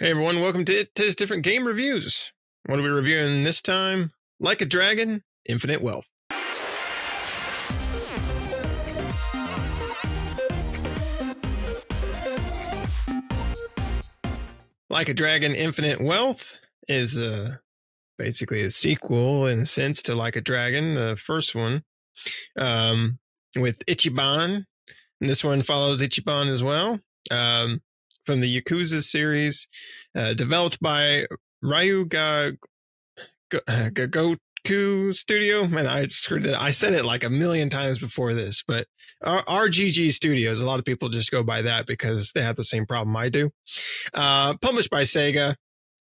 Hey everyone, welcome to Tis Different Game Reviews. What are we reviewing this time? Like a Dragon, Infinite Wealth. Like a Dragon, Infinite Wealth is basically a sequel in a sense to Like a Dragon, the first one, with Ichiban. And this one follows Ichiban as well. From the Yakuza series, developed by Ryu Goku Studio. Man, I screwed it. I said it like a million times before this, but RGG Studios. A lot of people just go by that because they have the same problem I do. Published by Sega.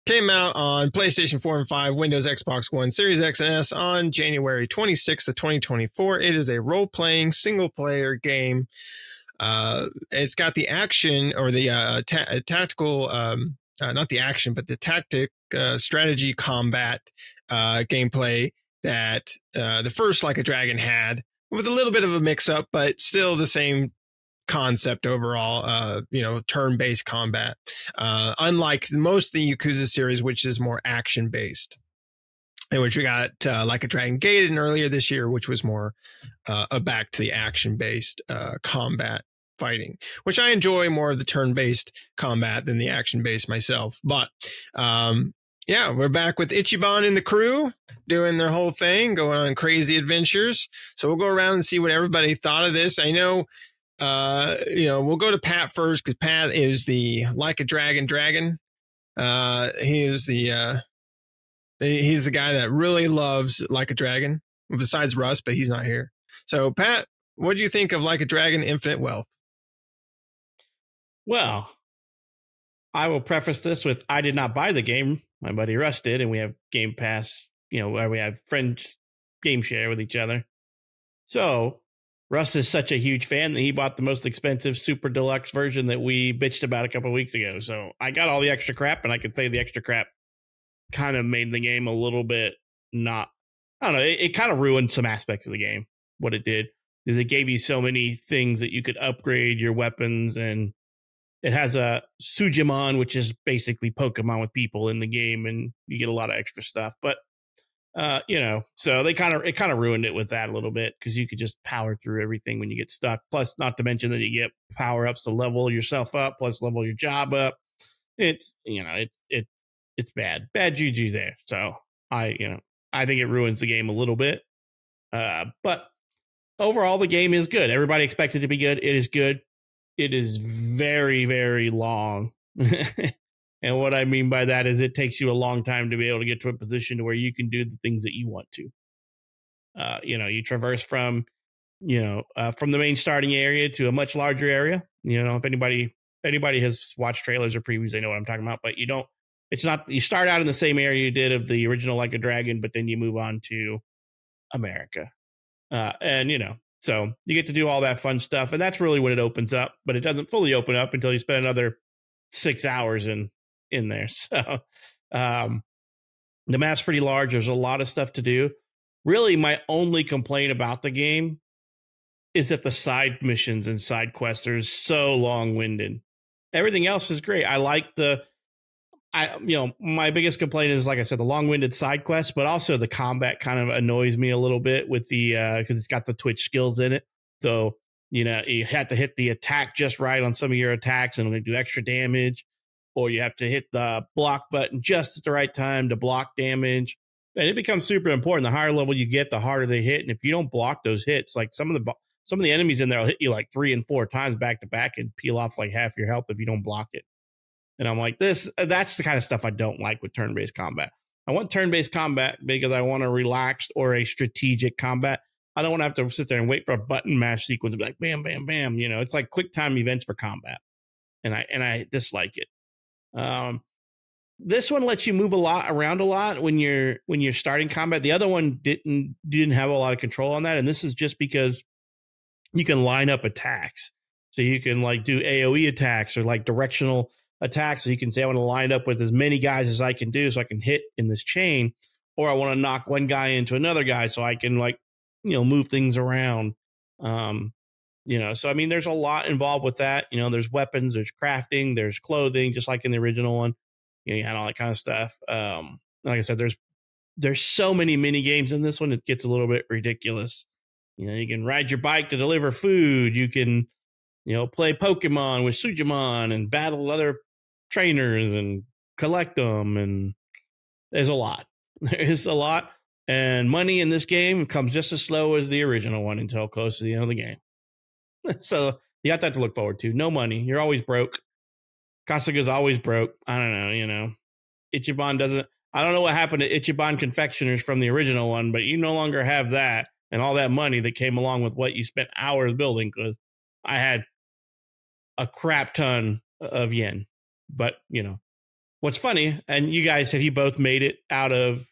Came out on PlayStation 4 and 5, Windows, Xbox One, Series X and S on January 26th of 2024. It is a role-playing single-player game. It's got the action or the tactical, not the action, but the tactic strategy combat gameplay that the first Like a Dragon had, with a little bit of a mix-up, but still the same concept overall, turn-based combat, unlike most of the Yakuza series, which is more action-based, in which we got Like a Dragon Gaiden earlier this year, which was more back to the action-based combat fighting, which I enjoy more of the turn-based combat than the action-based myself. But we're back with Ichiban and the crew doing their whole thing, going on crazy adventures. So we'll go around and see what everybody thought of this. I know we'll go to Pat first because Pat is the Like a Dragon. He is he's the guy that really loves Like a Dragon, besides Russ, but he's not here. So Pat, what do you think of Like a Dragon Infinite Wealth? Well, I will preface this with I did not buy the game. My buddy Russ did, and we have Game Pass, where we have friends game share with each other. So Russ is such a huge fan that he bought the most expensive super deluxe version that we bitched about a couple of weeks ago. So I got all the extra crap, and I could say the extra crap kind of made the game a little bit not, I don't know, it kind of ruined some aspects of the game. What it did is it gave you so many things that you could upgrade your weapons, and it has a Sujimon, which is basically Pokemon with people in the game, and you get a lot of extra stuff. But so it kind of ruined it with that a little bit, because you could just power through everything when you get stuck. Plus, not to mention that you get power ups to level yourself up, plus level your job up. It's it's bad juju there. So I think it ruins the game a little bit. But overall, the game is good. Everybody expected it to be good. It is good. It is very, very long. And what I mean by that is it takes you a long time to be able to get to a position where you can do the things that you want to. You traverse from the main starting area to a much larger area. If anybody has watched trailers or previews, they know what I'm talking about. But you start out in the same area you did of the original Like a Dragon, but then you move on to America. So you get to do all that fun stuff, and that's really when it opens up, but it doesn't fully open up until you spend another 6 hours in there. So the map's pretty large. There's a lot of stuff to do. Really, my only complaint about the game is that the side missions and side quests are so long-winded. Everything else is great. I like my biggest complaint is, like I said, the long-winded side quests, but also the combat kind of annoys me a little bit with the because it's got the twitch skills in it. So you have to hit the attack just right on some of your attacks and it'll do extra damage, or you have to hit the block button just at the right time to block damage. And it becomes super important. The higher level you get, the harder they hit. And if you don't block those hits, like some of the enemies in there will hit you like 3 and 4 times back to back and peel off like half your health if you don't block it. And I'm like, that's the kind of stuff I don't like with turn-based combat. I want turn-based combat because I want a relaxed or a strategic combat. I don't want to have to sit there and wait for a button mash sequence and be like, bam, bam, bam. It's like quick time events for combat. And I dislike it. This one lets you move around a lot when you're starting combat. The other one didn't have a lot of control on that. And this is just because you can line up attacks. So you can like do AoE attacks or like directional attacks. So you can say, I want to line up with as many guys as I can do so I can hit in this chain, or I want to knock one guy into another guy so I can move things around. So I mean, there's a lot involved with that. There's weapons, there's crafting, there's clothing, just like in the original one. you had all that kind of stuff. Like I said, there's so many mini games in this one. It gets a little bit ridiculous. You can ride your bike to deliver food. You can, play Pokemon with Sujimon and battle other trainers and collect them. And there's a lot. There is a lot. And money in this game comes just as slow as the original one until close to the end of the game. So you got that to look forward to. No money. You're always broke. Kasuga's always broke. I don't know, Ichiban doesn't. I don't know what happened to Ichiban confectioners from the original one, but you no longer have that and all that money that came along with what you spent hours building, because I had a crap ton of yen. But, what's funny, and you guys, have you both made it out of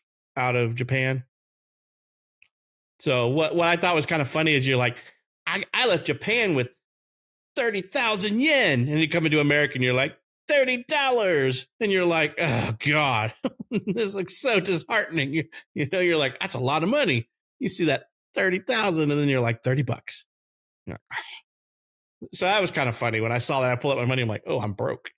Japan? So what I thought was kind of funny is you're like, I left Japan with 30,000 yen, and you come into America and you're like, $30, and you're like, oh God, this looks so disheartening. You're like, that's a lot of money. You see that 30,000, and then you're like, $30. So that was kind of funny when I saw that. I pulled up my money. I'm like, oh, I'm broke.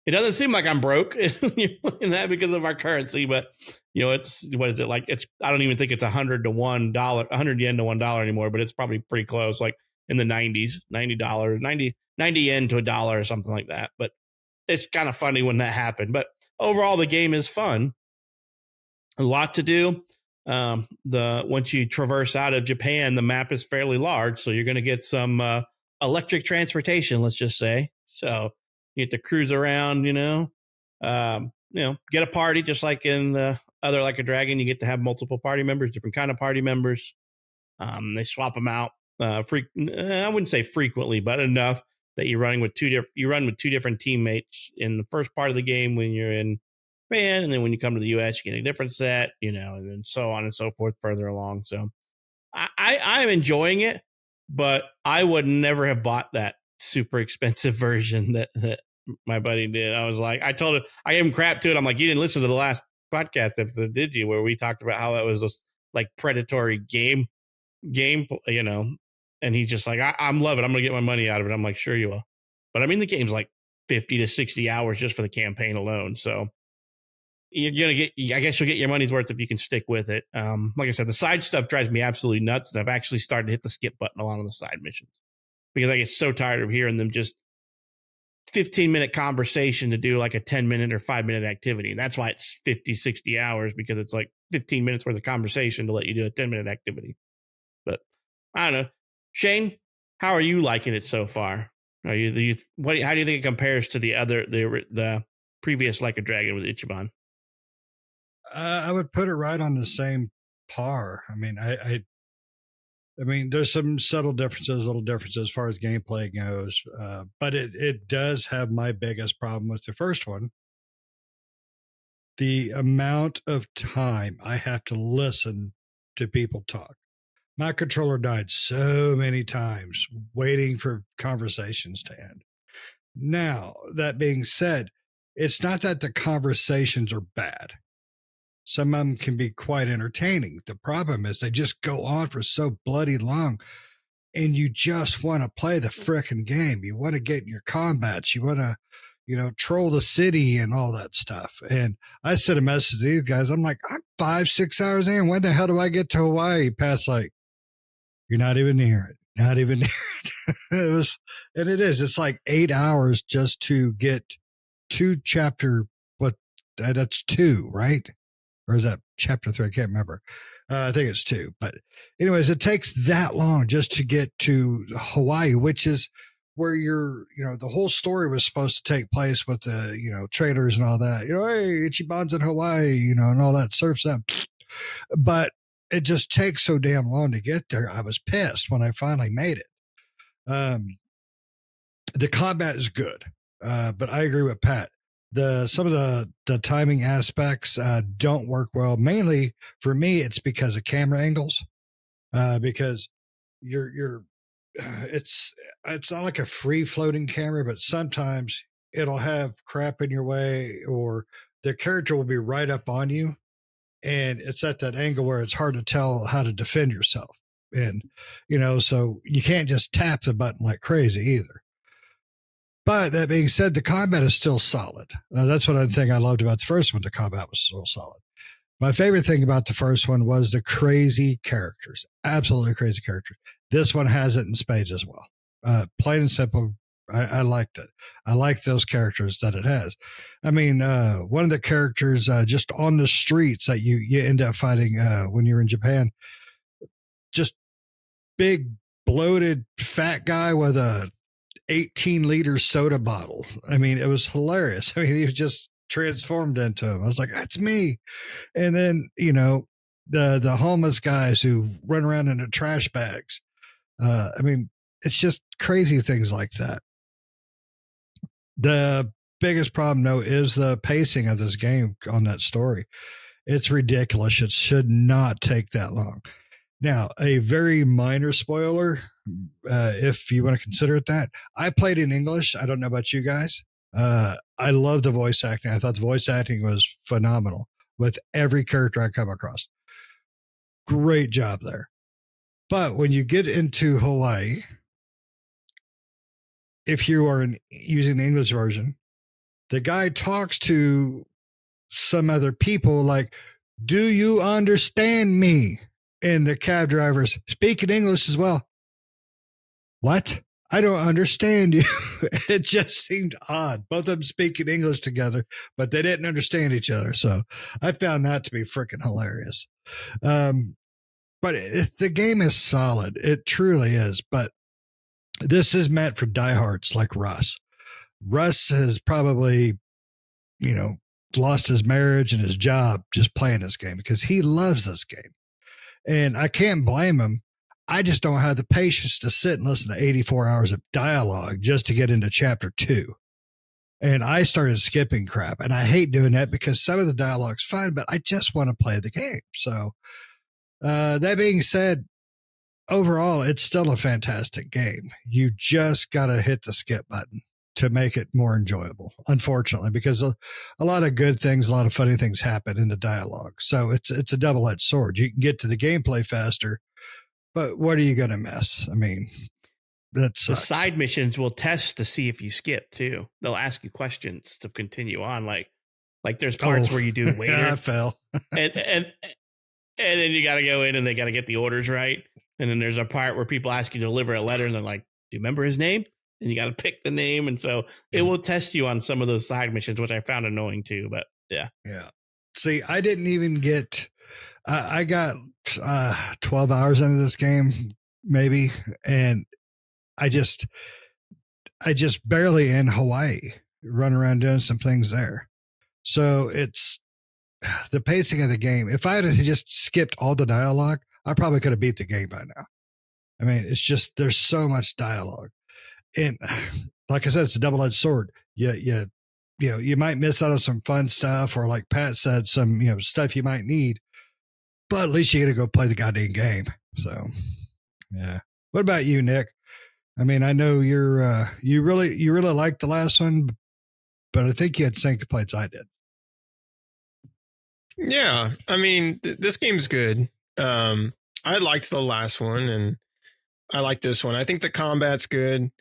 It doesn't seem like I'm broke in that because of our currency, but it's, what is it like? I don't even think it's 100 to $1, 100 yen to $1 anymore, but it's probably pretty close, like in the 90s, $90, 90 yen to $1 or something like that. But it's kind of funny when that happened. But overall, the game is fun. A lot to do. Once you traverse out of Japan, the map is fairly large, so you're going to get some electric transportation, let's just say. So you get to cruise around, get a party, just like in the other Like a Dragon. You get to have multiple party members, different kind of party members. They swap them out. I wouldn't say frequently, but enough that you run with two different teammates in the first part of the game when you're in Japan, and then when you come to the US, you get a different set, and then so on and so forth further along. So I'm enjoying it, but I would never have bought that super expensive version that my buddy did. I was like, I told him, I gave him crap to it. I'm like, you didn't listen to the last podcast episode, did you? Where we talked about how that was this like predatory game, and he's just like, I'm loving it. I'm going to get my money out of it. I'm like, sure you will. But I mean, the game's like 50 to 60 hours just for the campaign alone. So you're going to I guess you'll get your money's worth if you can stick with it. Like I said, the side stuff drives me absolutely nuts. And I've actually started to hit the skip button a lot on the side missions because I get so tired of hearing them just 15-minute conversation to do like a 10-minute or 5-minute activity. And that's why it's 50, 60 hours, because it's like 15 minutes worth of conversation to let you do a 10-minute activity. But I don't know. Shane, how are you liking it so far? How do you think it compares to the previous Like a Dragon with Ichiban? I would put it right on the same par. I mean, there's some subtle differences, little differences as far as gameplay goes, but it does have my biggest problem with the first one. The amount of time I have to listen to people talk. My controller died so many times waiting for conversations to end. Now, that being said, it's not that the conversations are bad. Some of them can be quite entertaining. The problem is they just go on for so bloody long, and you just want to play the frickin' game. You want to get in your combats. You want to, troll the city and all that stuff. And I sent a message to these guys. I'm like, I'm 5-6 hours in. When the hell do I get to Hawaii? Past like, you're not even near it. Not even near it. It's like 8 hours just to get to chapter. That's 2, right? Or is that chapter 3? I can't remember. I think it's 2. But anyways, it takes that long just to get to Hawaii, which is where the whole story was supposed to take place with the, traders and all that. Hey, Ichiban's in Hawaii, and all that surfs up. But it just takes so damn long to get there. I was pissed when I finally made it. The combat is good, but I agree with Pat. Some of the timing aspects don't work well. Mainly for me, it's because of camera angles. Because it's not like a free floating camera, but sometimes it'll have crap in your way, or the character will be right up on you, and it's at that angle where it's hard to tell how to defend yourself. And so you can't just tap the button like crazy either. But that being said, the combat is still solid. That's one thing I loved about the first one. The combat was still solid. My favorite thing about the first one was the crazy characters, absolutely crazy characters. This one has it in spades as well. Plain and simple, I liked it. I like those characters that it has. I mean, one of the characters just on the streets that you end up fighting when you're in Japan, just big, bloated, fat guy with a 18-liter soda bottle. I mean, it was hilarious. I mean, he was just transformed into him. I was like, that's me. And then, the homeless guys who run around in the trash bags. I mean, it's just crazy things like that. The biggest problem, though, is the pacing of this game on that story. It's ridiculous. It should not take that long. Now, a very minor spoiler, if you want to consider it that. I played in English. I don't know about you guys. I love the voice acting. I thought the voice acting was phenomenal with every character I come across. Great job there. But when you get into Hawaii, if you are using the English version, the guy talks to some other people like, do you understand me? And the cab drivers speaking English as well. What? I don't understand you. It just seemed odd. Both of them speaking English together, but they didn't understand each other. So I found that to be freaking hilarious. But the game is solid. It truly is. But this is meant for diehards like Russ. Russ has probably, lost his marriage and his job just playing this game because he loves this game. And I can't blame him. I just don't have the patience to sit and listen to 84 hours of dialogue just to get into chapter 2. And I started skipping crap. And I hate doing that because some of the dialogue's fine, but I just want to play the game. So that being said, overall, it's still a fantastic game. You just got to hit the skip button to make it more enjoyable, unfortunately, because a lot of good things, a lot of funny things happen in the dialogue. So it's a double-edged sword. You can get to the gameplay faster, but what are you going to miss? I mean, that sucks. The side missions will test to see if you skip too. They'll ask you questions to continue on. Like there's parts where you do waiter. I fell. and then you got to go in and they got to get the orders right. And then there's a part where people ask you to deliver a letter and they're like, do you remember his name? And you got to pick the name. And so it will test you on some of those side missions, which I found annoying too. But yeah. Yeah. See, I didn't even get, I got 12 hours into this game, maybe. And I just barely in Hawaii, run around doing some things there. So it's the pacing of the game. If I had just skipped all the dialogue, I probably could have beat the game by now. I mean, it's just, there's so much dialogue. And like I said, it's a double-edged sword. You might miss out on some fun stuff, or like Pat said, some, stuff you might need, but at least you got to go play the goddamn game. So, yeah. What about you, Nick? I mean, I know you're, you really liked the last one, but I think you had the same complaints I did. Yeah. I mean, this game's good. I liked the last one and I like this one. I think the combat's good.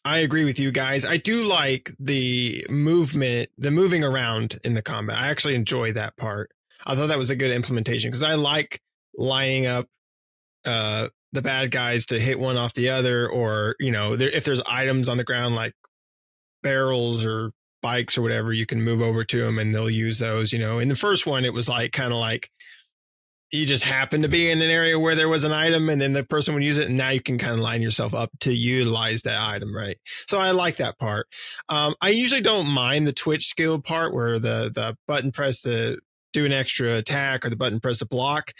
I agree with you guys. I do like the moving around in the combat. I actually enjoy that part. I thought that was a good implementation because I like lining up the bad guys to hit one off the other, or, if there's items on the ground like barrels or bikes or whatever, you can move over to them and they'll use those. In the first one, it was kind of like you just happen to be in an area where there was an item and then the person would use it. And now you can kind of line yourself up to utilize that item. Right. So I like that part. I usually don't mind the twitch skill part where the button press to do an extra attack or the button press to block.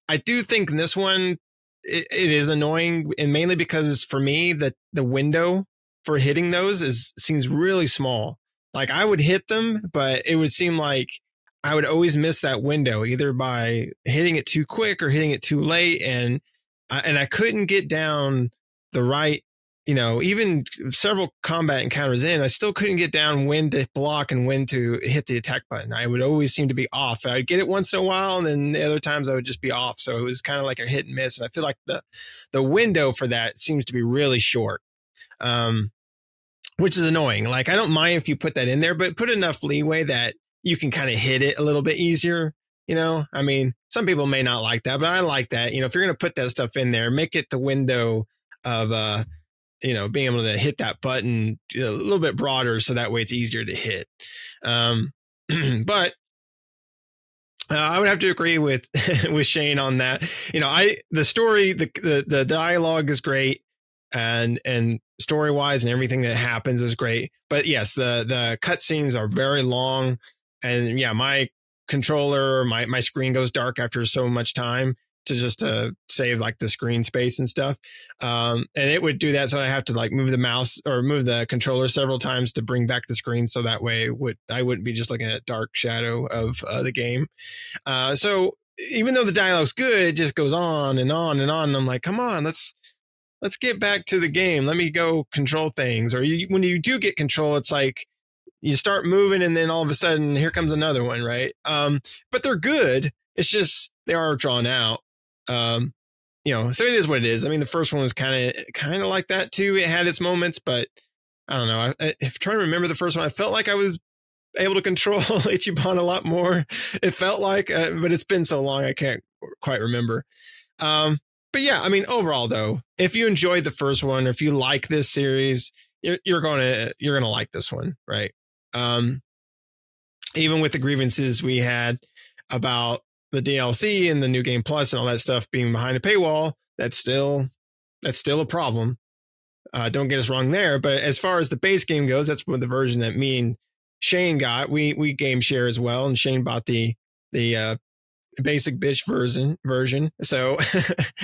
I do think in this one, it is annoying, and mainly because for me, the window for hitting those seems really small. Like I would hit them, but it would seem like I would always miss that window either by hitting it too quick or hitting it too late. And I couldn't get down the right, even several combat encounters in, I still couldn't get down when to block and when to hit the attack button. I would always seem to be off. I'd get it once in a while, and then the other times I would just be off. So it was kind of like a hit and miss. And I feel like the window for that seems to be really short. which is annoying. Like, I don't mind if you put that in there, but put enough leeway that you can kind of hit it a little bit easier. I mean, some people may not like that, but I like that. If you're going to put that stuff in there, make it the window of, being able to hit that button a little bit broader, so that way it's easier to hit. But I would have to agree with with Shane on that. The story, the dialogue is great, and story wise and everything that happens is great. But yes, the cutscenes are very long, and yeah, my controller, my screen goes dark after so much time to just save like the screen space and stuff. And it would do that, so I have to like move the mouse or move the controller several times to bring back the screen, so that way I wouldn't be just looking at dark shadow of the game. So even though the dialogue's good, it just goes on and on and on. And I'm like, come on, let's get back to the game. Let me go control things. Or when you do get control, it's like you start moving and then all of a sudden here comes another one, right? But they're good. It's just they are drawn out. So it is what it is. I mean, the first one was kind of like that too. It had its moments, but I don't know. If trying to remember the first one, I felt like I was able to control Ichiban a lot more. It felt like, but it's been so long, I can't quite remember. But yeah, I mean, overall though, if you enjoyed the first one, or if you like this series, you're gonna like this one, right? Even with the grievances we had about the DLC and the new game plus and all that stuff being behind a paywall, that's still a problem. Don't get us wrong there, but as far as the base game goes, that's what the version that me and Shane got. We game share as well, and Shane bought the basic bitch version. So,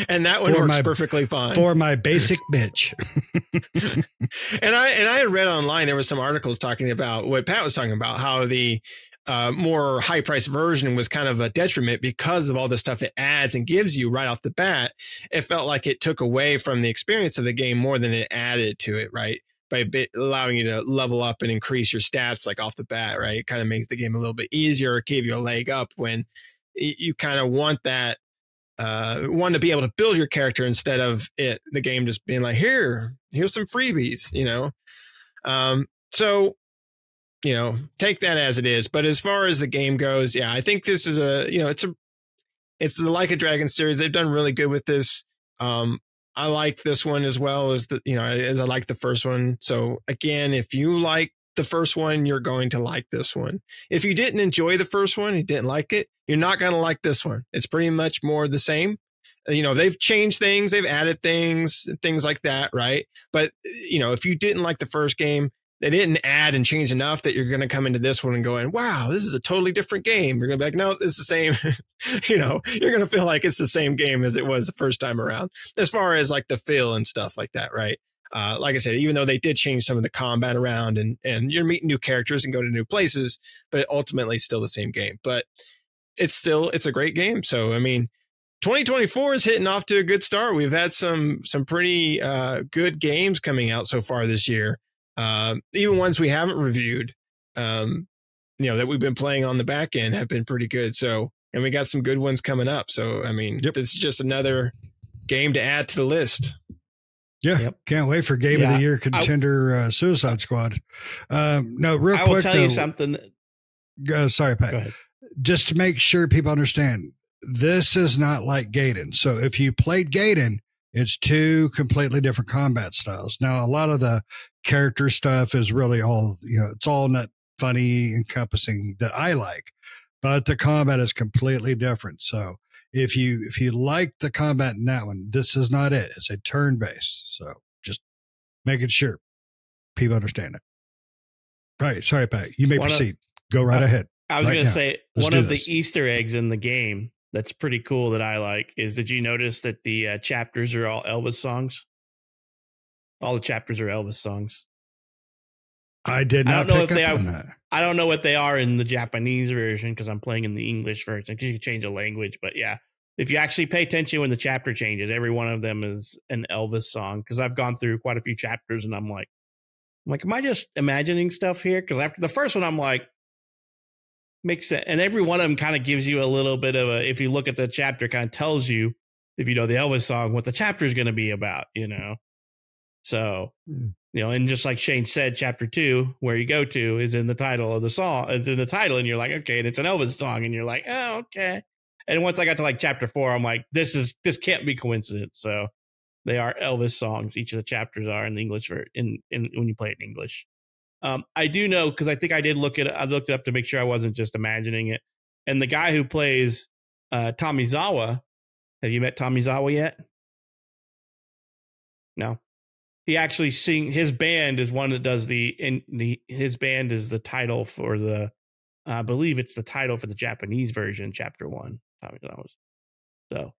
and that one works perfectly fine for my basic bitch. And I had read online, there was some articles talking about what Pat was talking about, how the more high price version was kind of a detriment because of all the stuff it adds and gives you right off the bat. It felt like it took away from the experience of the game more than it added to it, right? By allowing you to level up and increase your stats like off the bat, right? It kind of makes the game a little bit easier, give you a leg up when you kind of want that, want to be able to build your character instead of the game just being like, here's some freebies, so, take that as it is. But as far as the game goes, yeah, I think this is it's the Like a Dragon series. They've done really good with this. I like this one as well as as I like the first one. So again, if you like the first one, you're going to like this one. If you didn't enjoy the first one, you didn't like it, you're not going to like this one. It's pretty much more the same. They've changed things, they've added things like that, right? But if you didn't like the first game, they didn't add and change enough that you're going to come into this one and going, wow, this is a totally different game. You're going to be like, no, it's the same. You're going to feel like it's the same game as it was the first time around, as far as like the feel and stuff like that, right? Like I said, even though they did change some of the combat around and you're meeting new characters and go to new places, but ultimately still the same game. But it's a great game. So, I mean, 2024 is hitting off to a good start. We've had some pretty good games coming out so far this year. Even ones we haven't reviewed, that we've been playing on the back end have been pretty good. So, and we got some good ones coming up. So, I mean, This is just another game to add to the list. Yeah. Can't wait for Game of the Year contender Suicide Squad. No, real quick. I will tell you something. Sorry, Pat. Go ahead. Just to make sure people understand, this is not like Gaiden. So if you played Gaiden, it's two completely different combat styles. Now, a lot of the character stuff is really all, it's all not funny, encompassing that I like, but the combat is completely different. So if you like the combat in that one, this is not it. It's a turn-based. So just making sure people understand it. Right. Sorry, Pat. You may proceed. Go right ahead. I was going to say, one of the Easter eggs in the game that's pretty cool that I like is, did you notice that the chapters are all Elvis songs? All the chapters are Elvis songs. I did not pick up on that. I don't know what they are in the Japanese version because I'm playing in the English version because you can change the language. But yeah, if you actually pay attention when the chapter changes, every one of them is an Elvis song. Because I've gone through quite a few chapters and I'm like, am I just imagining stuff here? Because after the first one, I'm like, makes sense. And every one of them kind of gives you a little bit of if you look at the chapter, kind of tells you, if you know the Elvis song, what the chapter is going to be about, So And just like Shane said, chapter 2, where you go to, is in the title of the song. It's in the title, and you're like, okay, and it's an Elvis song, and you're like, oh, okay. And once I got to like chapter 4, I'm like, this can't be coincidence. So they are Elvis songs. Each of the chapters are in English in when you play it in English. I do know, because I think I looked it up to make sure I wasn't just imagining it. And the guy who plays Tomizawa, have you met Tomizawa yet? No. He actually his band is one that does his band is the title for I believe it's the title for the Japanese version, chapter 1. Tomizawa's. So,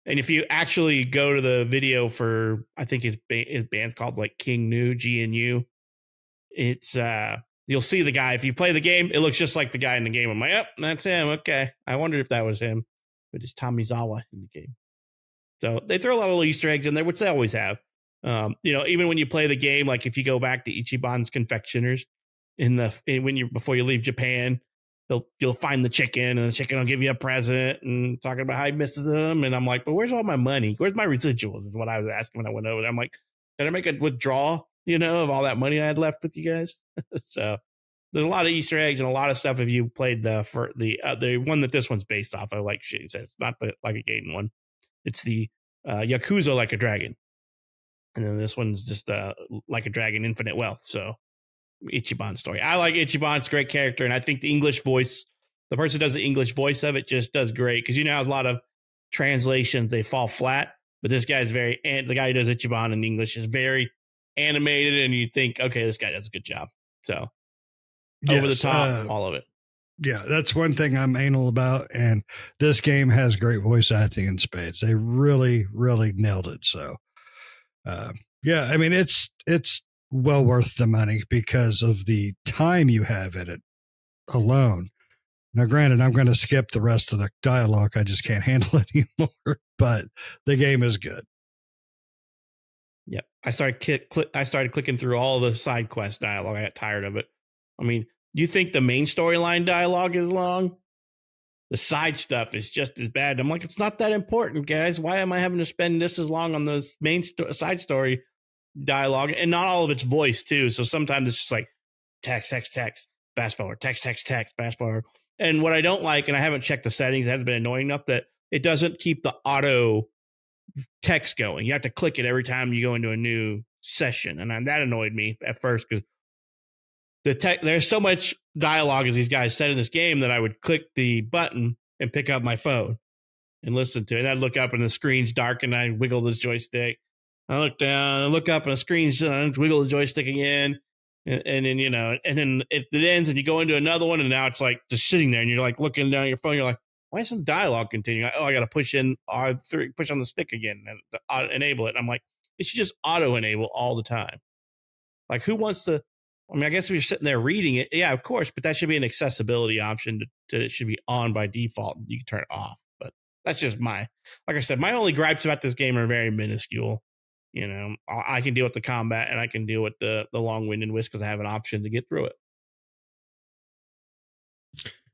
and if you actually go to the video for, I think his band's called like King Nu, GNU. It's you'll see the guy. If you play the game, it looks just like the guy in the game. I'm like, yep, that's him. Okay. I wondered if that was him, but it's Tomizawa in the game. So they throw a lot of little Easter eggs in there, which they always have. Even when you play the game, like if you go back to Ichiban's confectioners before you leave Japan, you'll find the chicken, and the chicken will give you a present and talking about how he misses them. And I'm like, but where's all my money? Where's my residuals? Is what I was asking when I went over there. I'm like, can I make a withdrawal, of all that money I had left with you guys? So there's a lot of Easter eggs and a lot of stuff. If you played the one that this one's based off of, like she said, it's not the Like a Gaiden one. It's the Yakuza Like a Dragon. And then this one's just Like a Dragon Infinite Wealth. So Ichiban story. I like Ichiban. It's a great character. And I think the English voice, the person who does the English voice of it just does great. Because a lot of translations, they fall flat. But this guy's the guy who does Ichiban in English is very animated. And you think, okay, this guy does a good job. So over the top, all of it. Yeah, that's one thing I'm anal about. And this game has great voice acting in spades. They really, really nailed it. So, yeah, I mean, it's well worth the money because of the time you have in it alone. Now, granted, I'm going to skip the rest of the dialogue. I just can't handle it anymore, but the game is good. Yep. I started clicking through all the side quest dialogue. I got tired of it. I mean, you think the main storyline dialogue is long? The side stuff is just as bad. I'm like, it's not that important, guys. Why am I having to spend this as long on the side story dialogue? And not all of it's voice too. So sometimes it's just like text, fast forward, text, fast forward. And what I don't like, and I haven't checked the settings, it hasn't been annoying enough, that it doesn't keep the auto text going. You have to click it every time you go into a new session. And that annoyed me at first because there's so much dialogue as these guys said in this game that I would click the button and pick up my phone and listen to it. And I'd look up and the screen's dark and I wiggle the joystick. I look down, I look up and the screen's wiggle the joystick again. And then, and then it ends and you go into another one and now it's like just sitting there and you're like looking down at your phone. You're like, why isn't dialogue continuing? I got to push on the stick again and enable it. I'm like, it should just auto enable all the time. Like who wants to? I mean, I guess if you're sitting there reading it, yeah, of course, but that should be an accessibility option it should be on by default. You can turn it off, but that's just like I said, my only gripes about this game are very minuscule. I can deal with the combat and I can deal with the long-winded whisk because I have an option to get through it.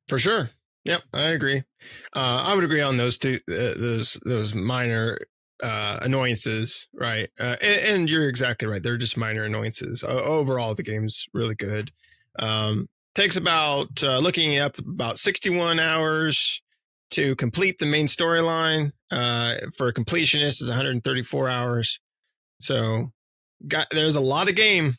For sure. Yep, I agree. I would agree on those two, those minor annoyances, right? And you're exactly right. They're just minor annoyances. Overall, the game's really good. Takes about looking up about 61 hours to complete the main storyline. For a completionist, is 134 hours. So, there's a lot of game,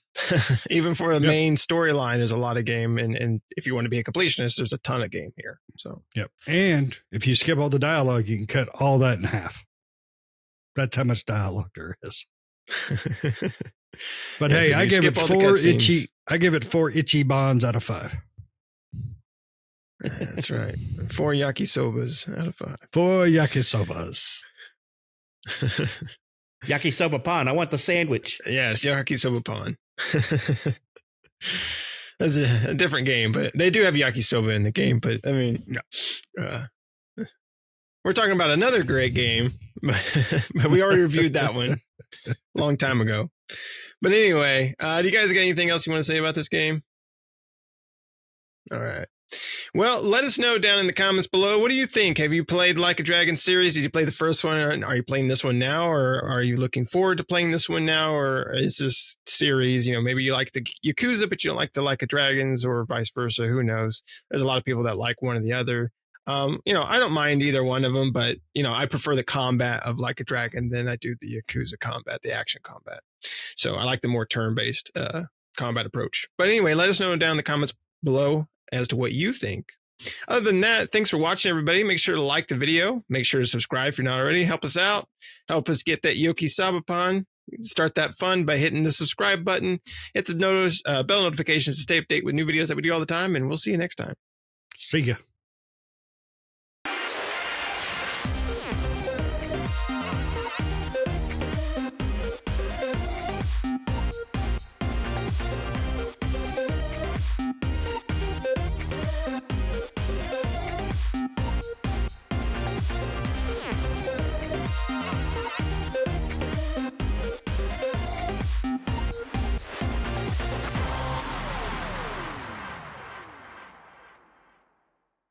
even for the main storyline. There's a lot of game, and if you want to be a completionist, there's a ton of game here. So, yep. And if you skip all the dialogue, you can cut all that in half. That's how much dialogue there is. But hey, so I give it 4 Ichibans out of 5. That's right. 4 yakisobas out of 5. 4 yakisobas. Yakisoba pan. I want the sandwich. Yes, yakisoba pan. That's a different game, but they do have yakisoba in the game. But I mean, we're talking about another great game, but we already reviewed that one a long time ago. But anyway, do you guys got anything else you want to say about this game? All right. Well, let us know down in the comments below. What do you think? Have you played Like a Dragon series? Did you play the first one? Or are you playing this one now? Or are you looking forward to playing this one now? Or is this series, maybe you like the Yakuza, but you don't like the Like a Dragons, or vice versa? Who knows? There's a lot of people that like one or the other. I don't mind either one of them, but I prefer the combat of Like a Dragon than I do the Yakuza combat, the action combat. So I like the more turn-based combat approach. But anyway, let us know down in the comments below as to what you think. Other than that, thanks for watching, everybody. Make sure to like the video. Make sure to subscribe if you're not already. Help us out. Help us get that Yoki Sabapan. Start that fun by hitting the subscribe button. Hit the bell notifications to stay updated with new videos that we do all the time. And we'll see you next time. See ya.